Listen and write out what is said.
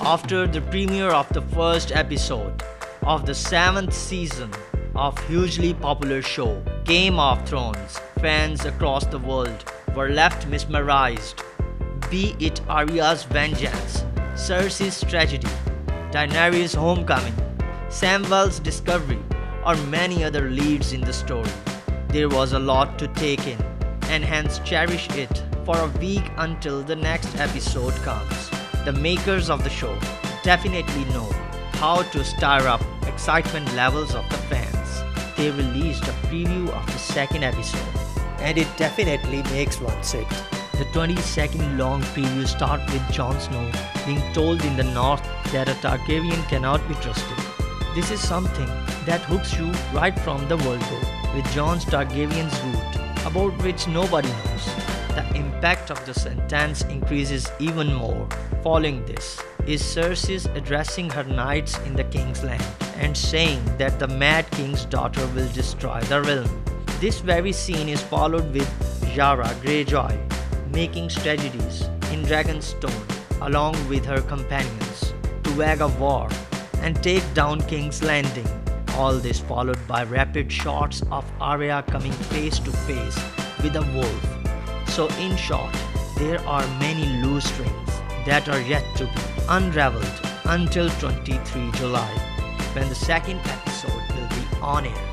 After the premiere of the first episode of the 7th season of hugely popular show Game of Thrones, fans across the world were left mesmerized. Be it Arya's vengeance, Cersei's tragedy, Daenerys' homecoming, Samwell's discovery, or many other leads in the story. There was a lot to take in, and hence cherish it for a week until the next episode comes. The makers of the show definitely know how to stir up excitement levels of the fans. They released a preview of the second episode, and it definitely makes one sick. The 20-second long preview starts with Jon Snow being told in the north that a Targaryen cannot be trusted. This is something that hooks you right from the word go, with Jon's Targaryen's root, about which nobody knows. The impact of the sentence increases even more. Following this is Cersei addressing her knights in the King's Land and saying that the Mad King's daughter will destroy the realm. This very scene is followed with Yara Greyjoy making strategies in Dragonstone along with her companions to wage a war and take down King's Landing. All this followed by rapid shots of Arya coming face to face with a wolf. So in short, there are many loose strings that are yet to be unraveled until 23 July, when the second episode will be on air.